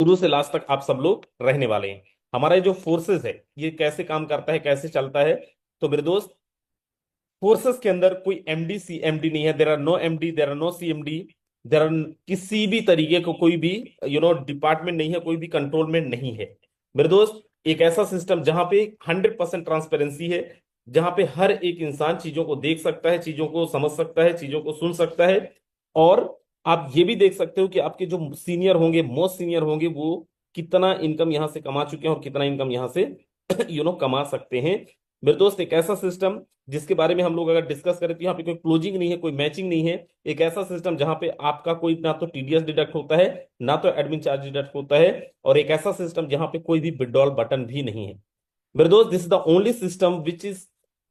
शुरू से लास्ट तक आप सब लोग रहने वाले हैं। हमारा ये जो फोर्सेस है ये कैसे काम करता है, कैसे चलता है। तो मेरे दोस्त, फोर्सेस के अंदर कोई एमडी सी एमडी नहीं है। There are no MD, there are no C MD, there are किसी भी तरीके को कोई भी डिपार्टमेंट नहीं है, कोई भी कंट्रोलमेंट नहीं है। मेरे दोस्त, एक ऐसा सिस्टम जहां पे 100% ट्रांसपेरेंसी है, जहां पे हर एक इंसान चीजों को देख सकता है, चीजों को समझ सकता है, चीजों को सुन सकता है। और आप ये भी देख सकते हो कि आपके जो सीनियर होंगे, मोस्ट सीनियर होंगे, वो कितना इनकम यहां से कमा चुके हैं और कितना इनकम यहां से कमा सकते हैं। मेरे दोस्त, एक ऐसा सिस्टम जिसके बारे में हम लोग अगर डिस्कस करें तो यहाँ पे कोई क्लोजिंग नहीं है, कोई मैचिंग नहीं है। एक ऐसा सिस्टम जहां पे आपका कोई ना तो टीडीएस डिडक्ट होता है, ना तो एडमिन चार्ज डिडक्ट होता है। और एक ऐसा सिस्टम जहां पे कोई भी विड्रॉल बटन भी नहीं है। मेरे दोस्त, this is the only system which is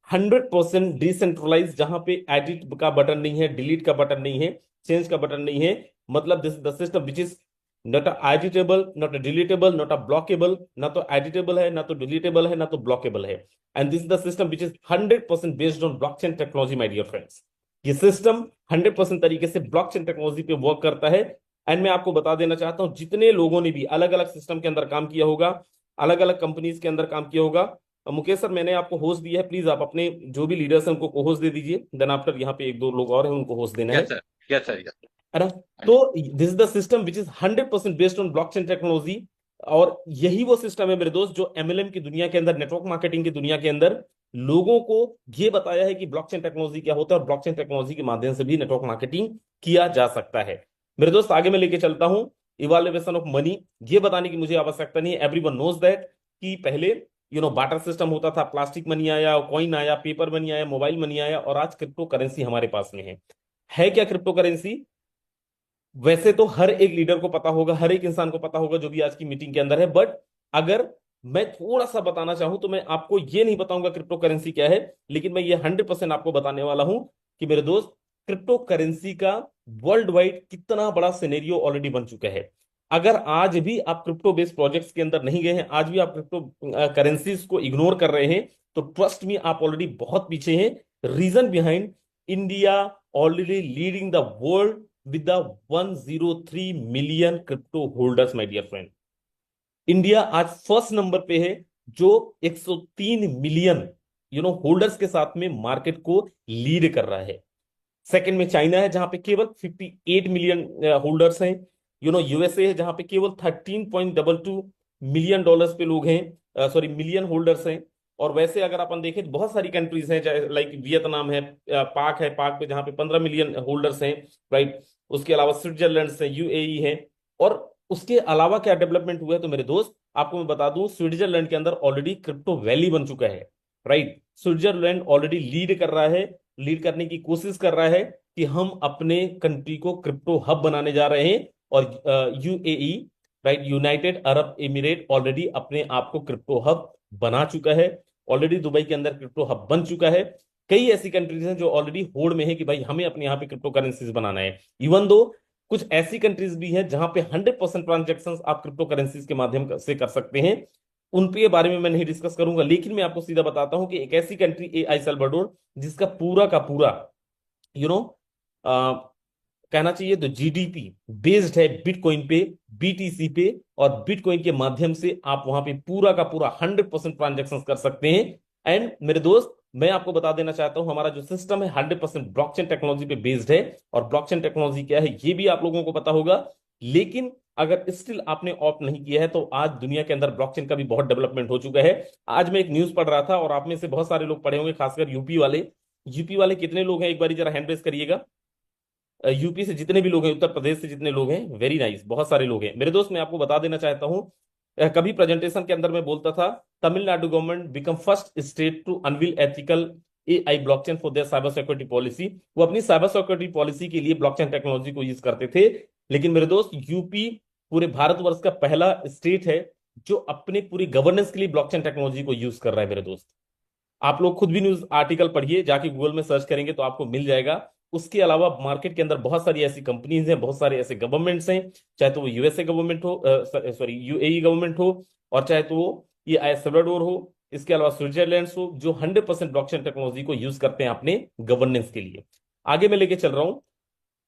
100% decentralise, जहां पे एडिट का बटन नहीं है, डिलीट का बटन नहीं है, चेंज का बटन नहीं है। मतलब this is the system which is not editable, not deletable, not blockable. ना तो एडिटेबल है, ना तो डिलीटेबल है, ना तो ब्लॉकेबल है। And this is the system which is 100% based on blockchain technology, my dear friends. ये सिस्टम 100% तरीके से ब्लॉकचेन टेक्नोलॉजी पे वर्क करता है। एंड मैं आपको बता देना चाहता हूं, जितने लोगों ने भी अलग अलग सिस्टम के अंदर काम किया होगा, अलग अलग कंपनीज के अंदर काम किया होगा, मुकेश सर मैंने आपको होस्ट दिया है, प्लीज आप अपने जो भी लीडर्स हैं उनको को होस्ट दे दीजिए। देन आफ्टर यहाँ पे एक दो लोग और हैं, उनको होस्ट देना yes sir. Yes sir. Yes. है ना। हाँ तो जी। This is the system which is 100% based on blockchain technology. और यही वो सिस्टम है मेरे दोस्त जो एमएलएम की दुनिया के अंदर, नेटवर्क मार्केटिंग की दुनिया के अंदर लोगों को ये बताया है कि ब्लॉकचेन टेक्नोलॉजी क्या होता है और ब्लॉकचेन टेक्नोलॉजी के माध्यम से भी नेटवर्क मार्केटिंग किया जा सकता है। मेरे दोस्त, आगे मैं लेके चलता हूं। इवाल्युएशन ऑफ मनी, ये बताने की मुझे आवश्यकता नहीं है, एवरीवन नोज दैट कि पहले बाटर सिस्टम होता था, प्लास्टिक मनी आया, कॉइन आया, पेपर मनी आया, मोबाइल मनी आया, और आज क्रिप्टो करेंसी हमारे पास में है क्या क्रिप्टो करेंसी? वैसे तो हर एक लीडर को पता होगा, हर एक इंसान को पता होगा जो भी आज की मीटिंग के अंदर है। बट अगर मैं थोड़ा सा बताना चाहूं तो मैं आपको ये नहीं बताऊंगा क्रिप्टो करेंसी क्या है, लेकिन मैं ये 100% आपको बताने वाला हूं कि मेरे दोस्त, क्रिप्टो करेंसी का वर्ल्ड वाइड कितना बड़ा सिनेरियो ऑलरेडी बन चुका है। अगर आज भी आप क्रिप्टो बेस्ड प्रोजेक्ट्स के अंदर नहीं गए हैं, आज भी आप क्रिप्टो करेंसीज को इग्नोर कर रहे हैं, तो ट्रस्ट मी, आप ऑलरेडी बहुत पीछे हैं। Reason behind, India already leading the world with the 103 million crypto holders, my dear friend. India आज फर्स्ट नंबर पे है, जो 103 मिलियन होल्डर्स के साथ में मार्केट को लीड कर रहा है। सेकंड में चाइना है, जहां पे केवल 58 मिलियन होल्डर्स हैं। यूएसए है, जहां पे केवल 13.22 मिलियन डॉलर्स पे लोग हैं, सॉरी मिलियन होल्डर्स हैं। और वैसे अगर अपन देखें तो बहुत सारी कंट्रीज हैं, चाहे लाइक वियतनाम है, पाक है, पाक पे जहां पे 15 मिलियन होल्डर्स हैं, राइट। उसके अलावा स्विट्जरलैंड है, यूएई है। और उसके अलावा क्या डेवलपमेंट हुआ है, तो मेरे दोस्त आपको मैं बता दूं, स्विट्जरलैंड के अंदर ऑलरेडी क्रिप्टो वैली बन चुका है, राइट। स्विट्जरलैंड ऑलरेडी लीड कर रहा है, लीड करने की कोशिश कर रहा है कि हम अपने कंट्री को क्रिप्टो हब बनाने जा रहे हैं। और UAE, right, United Arab emirate already अपने आप को क्रिप्टो हब बना चुका है। ऑलरेडी दुबई के अंदर क्रिप्टो हब बन चुका है। कई ऐसी कंट्रीज हैं जो ऑलरेडी होड़ में है कि भाई हमें अपने यहाँ पे क्रिप्टो करेंसीज बनाना है। इवन दो कुछ ऐसी कंट्रीज भी हैं जहां पे 100% ट्रांजेक्शन आप क्रिप्टो करेंसीज के माध्यम से कर सकते हैं। उन पे बारे में मैं नहीं डिस्कस करूंगा, लेकिन मैं आपको सीधा बताता हूं कि एक ऐसी कंट्री ए आई सल्वाडोर, जिसका पूरा का पूरा यू नो कहना चाहिए तो जीडीपी बेस्ड है बिटकॉइन पे, बीटीसी पे। और बिटकॉइन के माध्यम से आप वहां पे पूरा का पूरा 100% ट्रांजेक्शन कर सकते हैं। एंड मेरे दोस्त, मैं आपको बता देना चाहता हूं, हमारा जो सिस्टम है 100% ब्लॉकचेन टेक्नोलॉजी पे बेस्ड है। और ब्लॉकचेन टेक्नोलॉजी क्या है ये भी आप लोगों को पता होगा। लेकिन अगर स्टिल आपने ऑप्ट नहीं किया है, तो आज दुनिया के अंदर ब्लॉकचेन का भी बहुत डेवलपमेंट हो चुका है। आज मैं एक न्यूज पढ़ रहा था, और आप में से बहुत सारे लोग पढ़े होंगे, खासकर यूपी वाले। यूपी वाले कितने लोग हैं, एक बार जरा हैंड रेस करिएगा। यूपी से जितने भी लोग हैं, उत्तर प्रदेश से जितने लोग हैं, वेरी नाइस, बहुत सारे लोग हैं। मेरे दोस्त, मैं आपको बता देना चाहता हूं, कभी प्रेजेंटेशन के अंदर मैं बोलता था, Tamil Nadu government become first state to unveil ethical AI blockchain for their cyber security policy. वो अपनी साइबर सिक्योरिटी पॉलिसी के लिए ब्लॉकचेन टेक्नोलॉजी को यूज करते थे। लेकिन मेरे दोस्त, यूपी पूरे भारतवर्ष का पहला स्टेट है जो अपने पूरी गवर्नेंस के लिए ब्लॉकचेन टेक्नोलॉजी को यूज कर रहा है। मेरे दोस्त, आप लोग खुद भी न्यूज आर्टिकल पढ़िए, जाके गूगल में सर्च करेंगे तो आपको मिल जाएगा। उसके अलावा मार्केट के अंदर बहुत सारी ऐसी कंपनीज हैं, बहुत सारे ऐसे गवर्नमेंट्स हैं, चाहे तो वो यूएसए गवर्नमेंट हो, सॉरी यूएई गवर्नमेंट हो, और चाहे तो वो ये एल सल्वाडोर हो, इसके अलावा स्विट्जरलैंड हो, जो 100% ब्लॉकचेन टेक्नोलॉजी को यूज करते हैं अपने गवर्नेंस के लिए। आगे मैं लेके चल रहा हूं।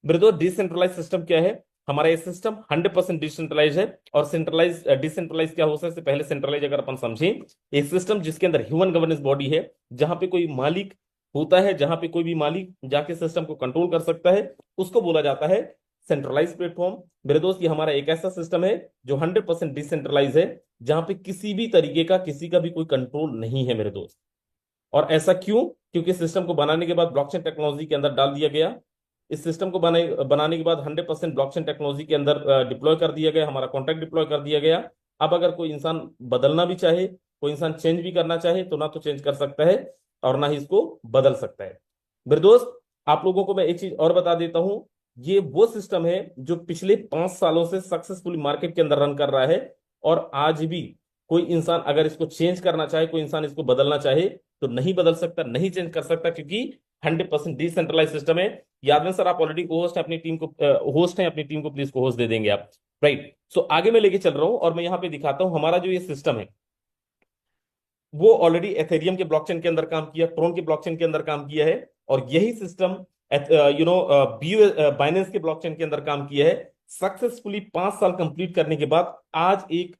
मेरे दोस्त, डिसेंट्रलाइज सिस्टम क्या है? हमारा ये सिस्टम 100% डिसेंट्रलाइज है। और सेंट्रलाइज डिसेंट्रलाइज क्या हो सकता है, इससे पहले सेंट्रलाइज अगर अपन समझें, एक सिस्टम जिसके अंदर ह्यूमन गवर्नेंस बॉडी है, जहां पे कोई मालिक होता है, जहां पे कोई भी मालिक जाके सिस्टम को कंट्रोल कर सकता है, उसको बोला जाता है सेंट्रलाइज प्लेटफॉर्म। मेरे दोस्त, ये हमारा एक ऐसा सिस्टम है जो 100% डिसेंट्रलाइज है, जहां पे किसी भी तरीके का किसी का भी कोई कंट्रोल नहीं है मेरे दोस्त। और ऐसा क्यों? क्योंकि सिस्टम को बनाने के बाद ब्लॉकचेन टेक्नोलॉजी के अंदर डाल दिया गया। इस सिस्टम को बनाने के बाद 100% ब्लॉकचेन टेक्नोलॉजी के अंदर डिप्लॉय कर दिया गया, हमारा कॉन्ट्रैक्ट डिप्लॉय कर दिया गया। अब अगर कोई इंसान बदलना भी चाहे, कोई इंसान चेंज भी करना चाहे, तो ना तो चेंज कर सकता है और ना ही इसको बदल सकता है। मेरे दोस्त, आप लोगों को मैं एक चीज और बता देता हूं, ये वो सिस्टम है जो पिछले 5 सालों से सक्सेसफुली मार्केट के अंदर रन कर रहा है। और आज भी कोई इंसान अगर इसको चेंज करना चाहे, कोई इंसान इसको बदलना चाहे, तो नहीं बदल सकता, नहीं चेंज कर सकता, क्योंकि 100% डिसेंट्रलाइज सिस्टम है। याद में सर, आप ऑलरेडी होस्ट है अपनी टीम को, होस्ट हैं अपनी टीम को, प्लीज को होस्ट दे देंगे आप। राइट। सो आगे मैं लेके चल रहा हूं और मैं यहां पे दिखाता हूं हमारा जो ये सिस्टम है, वो ऑलरेडी एथेरियम के ब्लॉकचेन के अंदर काम किया, ट्रोन के ब्लॉकचेन के अंदर काम किया है, और यही सिस्टम बाइनेंस के ब्लॉकचेन के अंदर काम किया है। सक्सेसफुली 5 साल कंप्लीट करने के बाद आज एक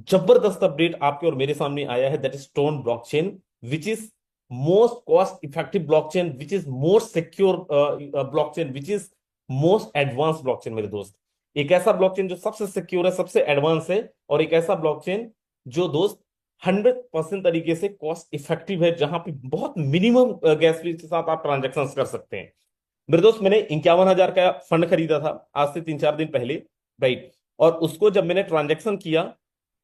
जबरदस्त अपडेट आपके और मेरे सामने आया है, that is Tron blockchain, which is most cost effective blockchain, which is most secure blockchain, which is most advance blockchain. मेरे दोस्त, एक ऐसा ब्लॉकचेन जो सबसे सिक्योर है, सबसे एडवांस है, और एक ऐसा ब्लॉकचेन जो दोस्त 100% तरीके से कॉस्ट इफेक्टिव है, जहां पे बहुत मिनिमम गैस फीस के साथ आप ट्रांजेक्शन कर सकते हैं। मेरे दोस्त, मैंने 51,000 का फंड खरीदा था आज से 3-4 दिन पहले। राइट। और उसको जब मैंने ट्रांजेक्शन किया,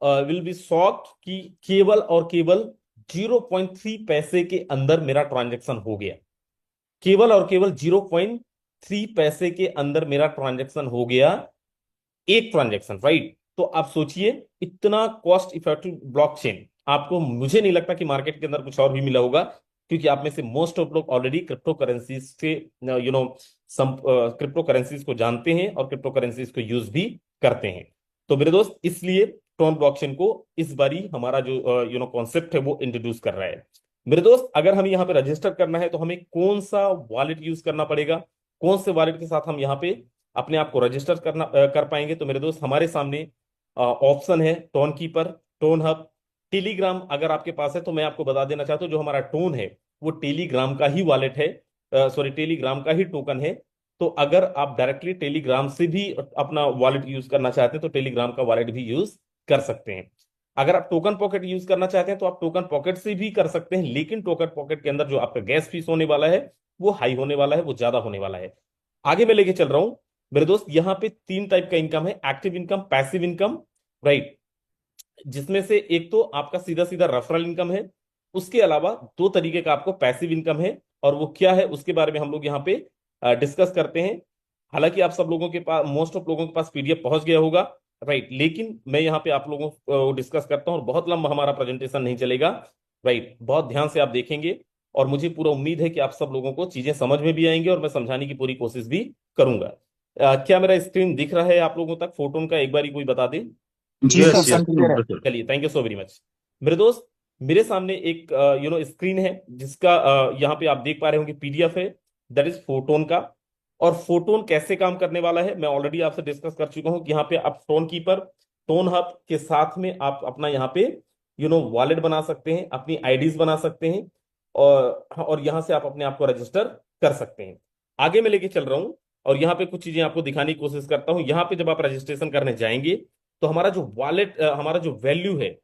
विल बी शॉक्ड कि केवल और केवल 0.3 पैसे के अंदर मेरा ट्रांजेक्शन हो गया। केवल और केवल 0.3 पैसे के अंदर मेरा ट्रांजेक्शन हो गया, एक ट्रांजेक्शन। राइट। तो आप सोचिए, इतना कॉस्ट इफेक्टिव ब्लॉकचेन आपको, मुझे नहीं लगता कि मार्केट के अंदर कुछ और भी मिला होगा, क्योंकि आप में से मोस्ट ऑफ लोग ऑलरेडी क्रिप्टो करेंसीज से सम क्रिप्टो करेंसीज को जानते हैं और क्रिप्टो करेंसीज को यूज भी करते हैं। तो मेरे दोस्त, इसलिए ट्रोन ब्लॉकचेन को इस बारी हमारा जो कॉन्सेप्ट है वो इंट्रोड्यूस कर रहा है। मेरे दोस्त, अगर हमें यहाँ पे रजिस्टर करना है तो हमें कौन सा वॉलेट यूज करना पड़ेगा, कौन से वॉलेट के साथ हम यहाँ पे अपने आप को रजिस्टर कर पाएंगे? तो मेरे दोस्त, हमारे सामने ऑप्शन है tone keeper, tone hub, Telegram. अगर आपके पास है तो मैं आपको बता देना चाहता हूं, जो हमारा टोन है वो टेलीग्राम का ही वॉलेट है, सॉरी टेलीग्राम का ही टोकन है। तो अगर आप डायरेक्टली टेलीग्राम से भी अपना वॉलेट यूज करना चाहते हैं तो टेलीग्राम का वॉलेट भी यूज कर सकते हैं। अगर आप टोकन पॉकेट यूज करना चाहते हैं तो आप टोकन पॉकेट से भी कर सकते हैं, लेकिन टोकन पॉकेट के अंदर जो आपका गैस फीस होने वाला है वो हाई होने वाला है, वो ज्यादा होने वाला है। आगे मैं लेके चल रहा हूं मेरे दोस्त, यहां पे 3 टाइप का इनकम है, active income, passive income. Right. जिसमें से एक तो आपका सीधा सीधा रेफरल इनकम है, उसके अलावा 2 तरीके का आपको पैसिव इनकम है, और वो क्या है उसके बारे में हम लोग यहाँ पे डिस्कस करते हैं। हालांकि आप सब लोगों के पास, मोस्ट ऑफ लोगों के पास पीडीएफ पहुंच गया होगा। राइट। लेकिन मैं यहाँ पे आप लोगों को डिस्कस करता हूँ, और बहुत लंबा हमारा प्रेजेंटेशन नहीं चलेगा। राइट। बहुत ध्यान से आप देखेंगे, और मुझे पूरा उम्मीद है कि आप सब लोगों को चीजें समझ में भी आएंगी, और मैं समझाने की पूरी कोशिश भी करूंगा। क्या मेरा स्क्रीन दिख रहा है आप लोगों तक? फोटोन का एक बार कोई बता दे। जी सर, यस सब यस क्लियर है। बिल्कुल। चलिए, thank you so very much. मेरे दोस्त, मेरे सामने एक स्क्रीन है, जिसका यहाँ पे आप देख पा रहे होंगे पीडीएफ है, दैट इज फोटोन का। और फोटोन कैसे काम करने वाला है मैं ऑलरेडी आपसे डिस्कस कर चुका हूं, कि यहाँ पे आप टोन कीपर, टोन हब के साथ में आप अपना यहाँ पे वॉलेट बना सकते हैं, अपनी आईडीज बना सकते हैं, और यहाँ से आप अपने आप को रजिस्टर कर सकते हैं। आगे मैं लेके चल रहा हूँ, और यहाँ पे कुछ चीजें आपको दिखाने की कोशिश करता हूँ। यहाँ पे जब आप रजिस्ट्रेशन करने जाएंगे, तो हमारा जो वॉलेट, हमारा जो वैल्यू है,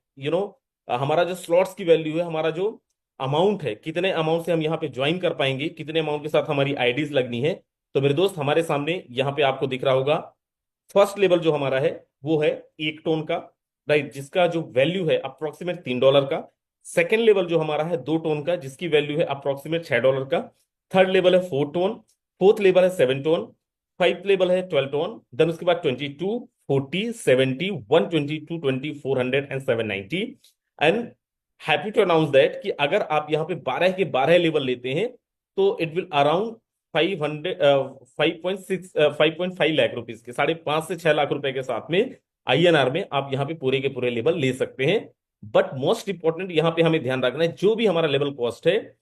हमारा जो स्लॉट्स की वैल्यू है, हमारा जो अमाउंट है, कितने अमाउंट से हम यहाँ पे ज्वाइन कर पाएंगे, कितने अमाउंट के साथ हमारी आईडीज लगनी है। तो मेरे दोस्त, हमारे सामने यहाँ पे आपको दिख रहा होगा, फर्स्ट लेवल जो हमारा है वो है 1 टोन का। राइट। जिसका जो वैल्यू है अप्रोक्सीमेट $3 का। सेकेंड लेवल जो हमारा है 2 टोन का, जिसकी वैल्यू है अप्रोक्सीमेट $6 का। थर्ड लेवल है 4 टोन। फोर्थ लेवल है 7 टोन। फाइव लेवल है 12 टोन। देन उसके बाद 22, 40, 70, 122, 20, 400 and 790। And happy to announce that कि अगर आप यहाँ पे 12 के 12 लेवल लेते हैं, तो it will around 5.5 lakh rupees के, 5.5 से 6 लाख रुपए के साथ में आईएनआर में आप यहाँ पे पूरे के पूरे लेवल ले सकते हैं। बट मोस्ट इंपॉर्टेंट यहाँ पे हमें ध्यान रखना है, जो भी हमारा लेवल कॉस्ट है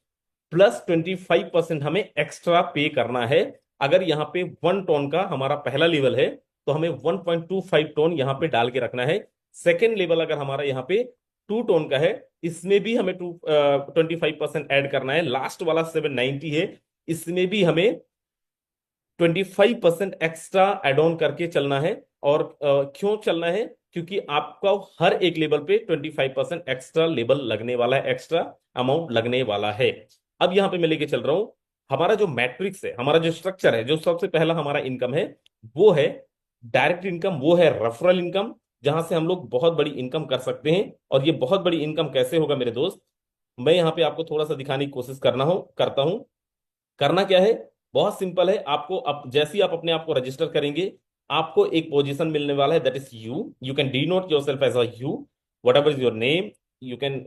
प्लस 25% हमें एक्स्ट्रा पे करना है। अगर यहाँ पे 1 टोन का हमारा पहला लेवल है, तो हमें 1.25 टोन यहाँ पे डाल के रखना है। सेकेंड लेवल अगर हमारा यहाँ पे 2 टोन का है, इसमें भी हमें 25% ऐड करना है। लास्ट वाला 790 है, इसमें भी हमें 25% एक्स्ट्रा एड ऑन करके चलना है। और क्यों चलना है? क्योंकि आपका हर एक लेवल पे 25% एक्स्ट्रा लेवल लगने वाला है, एक्स्ट्रा अमाउंट लगने वाला है। अब यहां पे मैं लेके चल रहा हूं, हमारा जो मैट्रिक्स है, हमारा जो स्ट्रक्चर है, जो सबसे पहला हमारा इनकम है वो है डायरेक्ट इनकम, वो है रेफरल इनकम, जहां से हम लोग बहुत बड़ी इनकम कर सकते हैं। और ये बहुत बड़ी इनकम कैसे होगा मेरे दोस्त, मैं यहाँ पे आपको थोड़ा सा दिखाने की कोशिश करता हूं। करना क्या है, बहुत सिंपल है। आपको जैसे ही आप अपने आप को रजिस्टर करेंगे, आपको एक पोजीशन मिलने वाला है, that is you can denote yourself as a you, whatever is your name, you can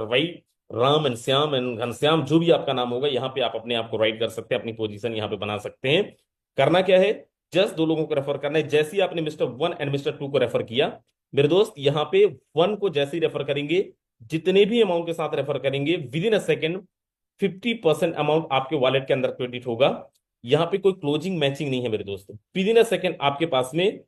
write Ram and Shyam and Ghanshyam, जो भी आपका नाम होगा यहाँ पे आप अपने आप को राइट कर सकते हैं, अपनी पोजीशन यहाँ पे बना सकते हैं। करना क्या है, जस्ट 2 लोगों को रेफर करना है। जैसे ही आपने मिस्टर 1 एंड मिस्टर 2 को रेफर किया, मेरे दोस्त यहाँ पे 1 को जैसे ही रेफर करेंगे, जितने भी अमाउंट के साथ रेफर करेंगे, with in a second 50% amount आपके वॉलेट के अंदर क्रेडिट होगा। यहां पे कोई क्लोजिंग मैचिंग नहीं है मेरे दोस्तों, विद इन अ सेकेंड आपके पास में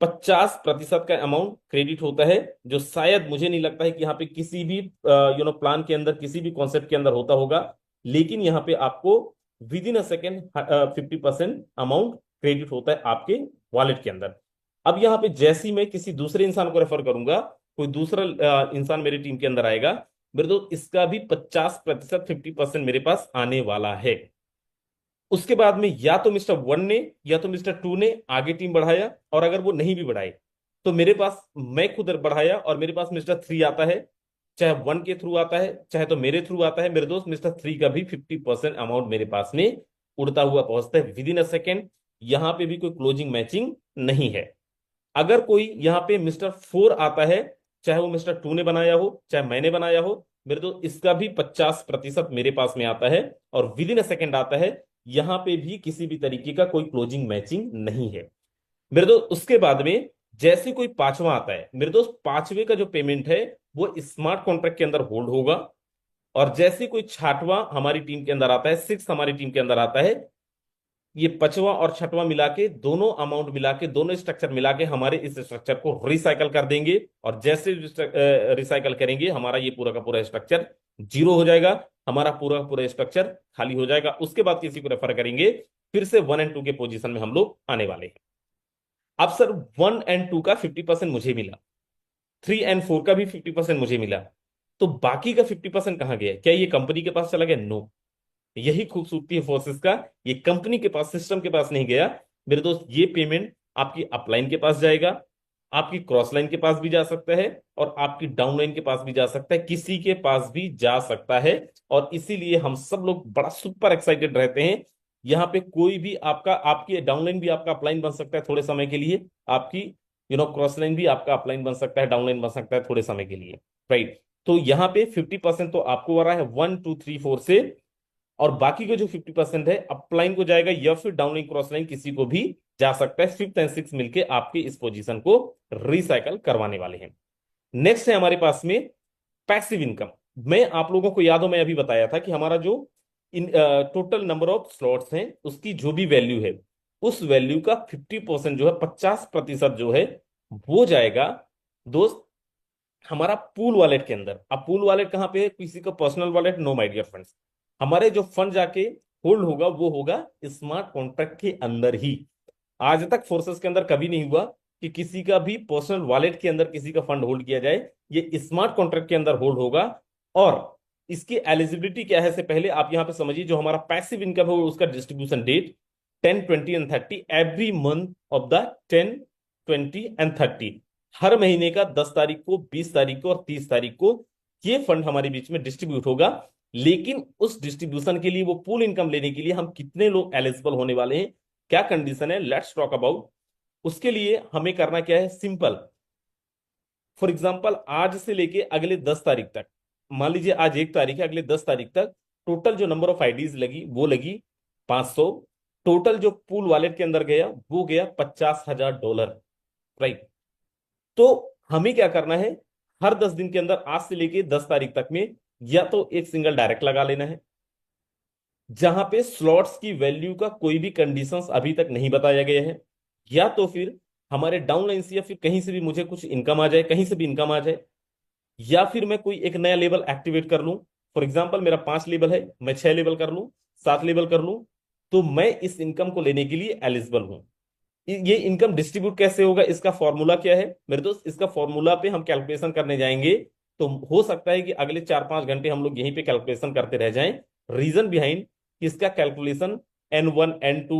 50% का अमाउंट क्रेडिट होता है, जो शायद मुझे नहीं लगता है कि यहाँ पे किसी भी प्लान के अंदर, किसी भी कॉन्सेप्ट के अंदर होता होगा। लेकिन यहाँ पे आपको with in a second 50% amount credit होता है आपके वॉलेट के अंदर। अब यहाँ पे जैसे ही मैं किसी दूसरे इंसान को रेफर करूंगा, कोई दूसरा इंसान मेरी टीम के अंदर आएगा, मेरे दोस्त इसका भी 50%, 50% मेरे पास आने वाला है। उसके बाद में या तो मिस्टर 1 ने या तो मिस्टर 2 ने आगे टीम बढ़ाया, और अगर वो नहीं भी बढ़ाए तो मेरे पास, मैं खुद बढ़ाया और मेरे पास मिस्टर 3 आता है, चाहे 1 के थ्रू आता है चाहे तो मेरे थ्रू आता है, मेरे दोस्त मिस्टर 3 का भी 50% अमाउंट मेरे पास में उड़ता हुआ पहुंचता है विद इन अ सेकेंड। यहां पे भी कोई क्लोजिंग मैचिंग नहीं है। अगर कोई यहाँ पे मिस्टर 4 आता है, चाहे वो मिस्टर 2 ने बनाया हो चाहे मैंने बनाया हो, मेरे दोस्त इसका भी 50% मेरे पास में आता है और विद इन अ सेकेंड आता है। यहां पे भी किसी भी तरीके का कोई क्लोजिंग मैचिंग नहीं है मेरे दोस्त। उसके बाद में जैसे कोई पांचवा आता है, मेरे दोस्त पांचवे का जो पेमेंट है वो स्मार्ट कॉन्ट्रैक्ट के अंदर होल्ड होगा। और जैसे कोई छठवां हमारी टीम के अंदर आता है, 6 हमारी टीम के अंदर आता है, ये पांचवा और छठवां मिला के, दोनों अमाउंट मिला के, दोनों स्ट्रक्चर मिला के हमारे इस स्ट्रक्चर को रिसाइकल कर देंगे। और जैसे रिसाइकल करेंगे, हमारा ये पूरा का पूरा स्ट्रक्चर जीरो हो जाएगा, हमारा पूरा का पूरा स्ट्रक्चर खाली हो जाएगा। उसके बाद किसी को रेफर करेंगे, फिर से 1 एंड 2 के पोजीशन में हम लोग आने वाले हैं। अब सर 1 एंड 2 का 50% मुझे मिला, 3 एंड 4 का भी 50% मुझे मिला, तो बाकी का 50% कहां गया? क्या ये कंपनी के पास चला गया? नो। यही खूबसूरती है फोर्सेस का, ये कंपनी के पास, सिस्टम के पास नहीं गया मेरे दोस्त। ये पेमेंट आपकी अपलाइन के पास जाएगा, आपकी क्रॉस लाइन के पास भी जा सकता है, और आपकी डाउन लाइन के पास भी जा सकता है, किसी के पास भी जा सकता है। और इसीलिए हम सब लोग बड़ा सुपर एक्साइटेड रहते हैं। यहाँ पे कोई भी आपका, आपकी डाउन लाइन भी आपका अपलाइन बन सकता है थोड़े समय के लिए, आपकी क्रॉस लाइन भी आपका अपलाइन बन सकता है, डाउन लाइन बन सकता है थोड़े समय के लिए, राइट। तो यहाँ पे 50% तो आपको आ रहा है 1 2 3 4 से, और बाकी का जो 50% है अपलाइन को जाएगा, या फिर डाउनलाइन क्रॉस लाइन किसी को भी जा सकता है। 5th एंड 6th मिलके आपके इस पोजीशन को रिसाइकल करवाने वाले हैं। नेक्स्ट है हमारे पास में पैसिव इनकम। मैं आप लोगों को याद हो, मैं अभी बताया था कि हमारा जो टोटल नंबर ऑफ स्लॉट्स हैं, उसकी जो भी वैल्यू है, उस वैल्यू का 50% जो है, 50% जो है, वो जाएगा दोस्त हमारा पूल वॉलेट के अंदर। अब पूल वॉलेट कहां पे है? किसी का personal wallet? No my dear friends. हमारे जो फंड जाके होल्ड होगा वो होगा स्मार्ट कॉन्ट्रैक्ट के अंदर ही। आज तक फोर्सेस के अंदर कभी नहीं हुआ कि किसी का भी पर्सनल वॉलेट के अंदर किसी का फंड होल्ड किया जाए, ये स्मार्ट कॉन्ट्रैक्ट के अंदर होल्ड होगा। और इसकी एलिजिबिलिटी क्या है, से पहले आप यहां पे समझिए, जो हमारा पैसिव इनकम है उसका distribution date 10 20 and 30 every month of the 10 20 and 30। हर महीने का 10 तारीख को, 20 तारीख को और 30 तारीख को ये फंड हमारे बीच में डिस्ट्रीब्यूट होगा। लेकिन उस डिस्ट्रीब्यूशन के लिए, वो पूल इनकम लेने के लिए हम कितने लोग एलिजिबल होने वाले हैं, क्या कंडीशन है, लेट्स टॉक अबाउट। उसके लिए हमें करना क्या है, सिंपल। फॉर एग्जांपल आज से लेके अगले 10 तारीख तक, मान लीजिए आज 1 तारीख है, अगले 10 तारीख तक टोटल जो नंबर ऑफ आईडीज लगी वो लगी 500। टोटल जो पूल वॉलेट के अंदर गया वो गया $50,000, राइट। तो हमें क्या करना है, हर 10 दिन के अंदर, आज से लेके 10 तारीख तक में, या तो एक सिंगल डायरेक्ट लगा लेना है, जहां पे स्लॉट्स की वैल्यू का कोई भी कंडीशंस अभी तक नहीं बताया गया है। या तो फिर हमारे डाउनलाइन से या फिर कहीं से भी मुझे कुछ इनकम आ जाए, कहीं से भी इनकम आ जाए, या फिर मैं कोई एक नया लेवल एक्टिवेट कर लूं। फॉर एग्जाम्पल मेरा 5 लेवल है, मैं 6 लेवल कर लूं, 7 लेवल कर लूं, तो मैं इस इनकम को लेने के लिए एलिजिबल हूं। ये इनकम डिस्ट्रीब्यूट कैसे होगा, इसका फॉर्मूला क्या है मेरे दोस्त, इसका फॉर्मूला पे हम कैलकुलेशन करने जाएंगे। तो हो सकता है कि अगले 4-5 घंटे हम लोग यहीं पे कैलकुलेशन करते रह जाएं। रीजन बिहाइंड इसका calculation N1 N2,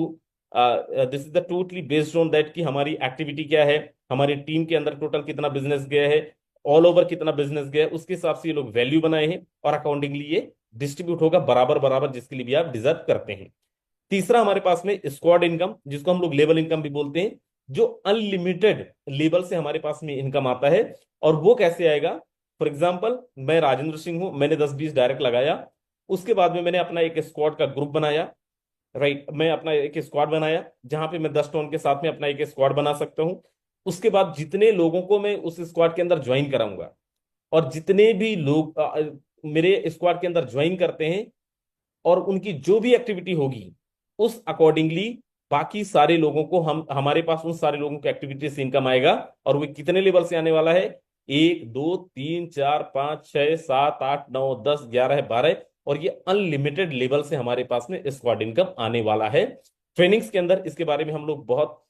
this is the totally based on that कि हमारी एक्टिविटी क्या है, हमारी टीम के अंदर टोटल कितना बिजनेस गया है, ऑल ओवर कितना बिजनेस गया है, उसके हिसाब से ये लोग वैल्यू बनाए हैं और अकॉर्डिंगली ये डिस्ट्रीब्यूट होगा बराबर बराबर, जिसके लिए भी आप डिजर्व करते हैं। तीसरा हमारे पास में स्क्वाड इनकम, जिसको हम लोग लेवल इनकम भी बोलते हैं, जो अनलिमिटेड लेवल से हमारे पास में इनकम आता है। और वो कैसे आएगा? फॉर एग्जाम्पल मैं राजेंद्र सिंह हूं, मैंने 10-20 डायरेक्ट लगाया, उसके बाद में मैंने अपना एक स्क्वाड का ग्रुप बनाया, राइट, मैं अपना एक स्क्वाड बनाया जहां पे मैं 10 टोन के साथ में अपना एक स्क्वाड बना सकता हूं। उसके बाद जितने लोगों को मैं उस स्क्वाड के अंदर ज्वाइन कराऊंगा, और जितने भी लोग मेरे स्क्वाड के अंदर ज्वाइन करते हैं, और उनकी जो भी एक्टिविटी होगी उस अकॉर्डिंगली बाकी सारे लोगों को हम हमारे पास उन सारे लोगों की एक्टिविटी से इनकम आएगा। और वो कितने लेवल से आने वाला है? 1 2 3 4 5 6 7 8 9 10 11 12, और ये अनलिमिटेड लेवल से हमारे पास में स्क्वाड इनकम आने वाला है। ट्रेनिंग्स के अंदर इसके बारे में हम लोग बहुत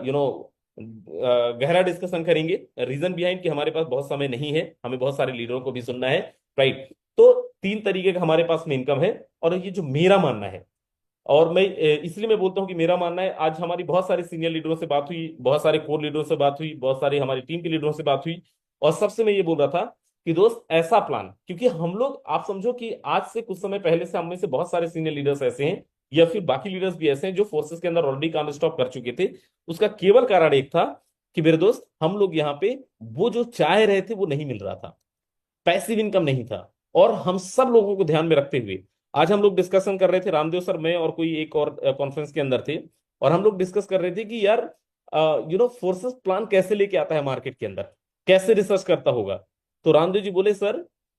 यू नो गहरा डिस्कशन करेंगे। रीजन बिहाइंड कि हमारे पास बहुत समय नहीं है, हमें बहुत सारे लीडरों को भी सुनना है, राइट। तो 3 तरीके का हमारे पास में इनकम है। और ये जो मेरा मानना है, और मैं इसलिए मैं बोलता हूं कि मेरा मानना है, आज हमारी बहुत सारे सीनियर लीडरों से बात हुई, बहुत सारे कोर लीडरों से बात हुई, बहुत सारी हमारी टीम के लीडरों से बात हुई, और सबसे मैं ये बोल रहा था कि दोस्त ऐसा प्लान, क्योंकि हम लोग, आप समझो कि आज से कुछ समय पहले से हम में से बहुत सारे सीनियर लीडर्स ऐसे हैं, या फिर बाकी लीडर्स भी ऐसे हैं जो फोर्सेस के अंदर ऑलरेडी काम स्टॉप कर चुके थे। उसका केवल कारण एक था कि मेरे दोस्त, हम लोग यहाँ पे वो जो चाह रहे थे वो नहीं मिल रहा था, पैसिव इनकम नहीं था। और हम सब लोगों को ध्यान में रखते हुए आज हम लोग डिस्कशन कर रहे थे, रामदेव सर, मैं और कोई एक और कॉन्फ्रेंस के अंदर थे, और हम लोग डिस्कस कर रहे थे कि यार फोर्सेस प्लान कैसे लेके आता है मार्केट के अंदर, कैसे रिसर्च करता होगा। तो रामदेव जी बोले, सर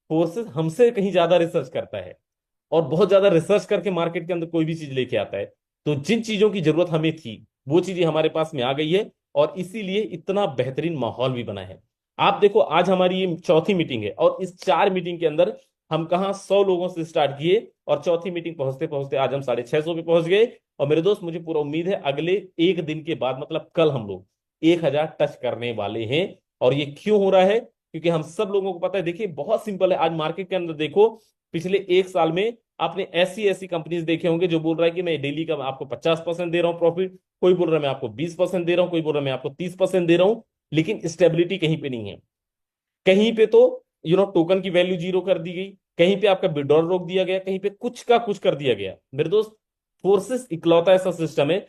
फोर्सेस हमसे कहीं ज्यादा रिसर्च करता है, और बहुत ज्यादा रिसर्च करके मार्केट के अंदर कोई भी चीज लेके आता है। तो जिन चीजों की जरूरत हमें थी वो चीजें हमारे पास में आ गई है, और इसीलिए इतना बेहतरीन माहौल भी बना है। आप देखो, आज हमारी ये चौथी मीटिंग है, और इस 4 मीटिंग के अंदर हम कहाँ 100 लोगों से स्टार्ट किए, और चौथी मीटिंग पहुंचते पहुंचते आज हम 650 पे पहुंच गए। और मेरे दोस्त, मुझे पूरा उम्मीद है अगले एक दिन के बाद, मतलब कल, हम लोग 1000 टच करने वाले हैं। और ये क्यों हो रहा है? क्योंकि हम सब लोगों को पता है, देखिए बहुत सिंपल है। आज मार्केट के अंदर देखो, पिछले 1 साल में आपने ऐसी ऐसी कंपनीज देखे होंगे जो बोल रहा है कि मैं डेली का आपको 50% दे रहा हूं प्रॉफिट, कोई बोल रहा है मैं आपको 20% दे रहा हूं, कोई बोल रहा है मैं आपको 30% दे रहा हूं, लेकिन स्टेबिलिटी कहीं पे नहीं है। कहीं पे तो टोकन की वैल्यू जीरो कर दी गई, कहीं पे आपका विड्रॉल रोक दिया गया, कहीं पे कुछ का कुछ कर दिया गया। मेरे दोस्त, फोर्सेस इकलौता ऐसा सिस्टम है।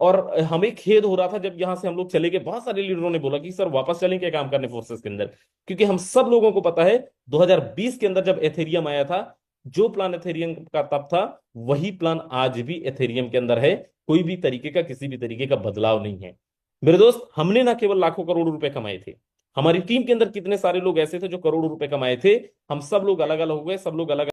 और हमें खेद हो रहा था जब यहां से हम लोग चले गए, बहुत सारे लीडरों ने बोला कि सर वापस चलें क्या काम करने फोर्सेस के अंदर, क्योंकि हम सब लोगों को पता है 2020 के अंदर जब एथेरियम आया था, जो प्लान एथेरियम का तब था, वही प्लान आज भी एथेरियम के अंदर है। कोई भी तरीके का, किसी भी तरीके का बदलाव नहीं है। मेरे दोस्त, हमने ना केवल लाखों करोड़ों रुपए कमाए थे, हमारी टीम के अंदर कितने सारे लोग ऐसे थे जो करोड़ों रुपए कमाए थे। हम सब लोग अलग अलग हो गए, सब लोग अलग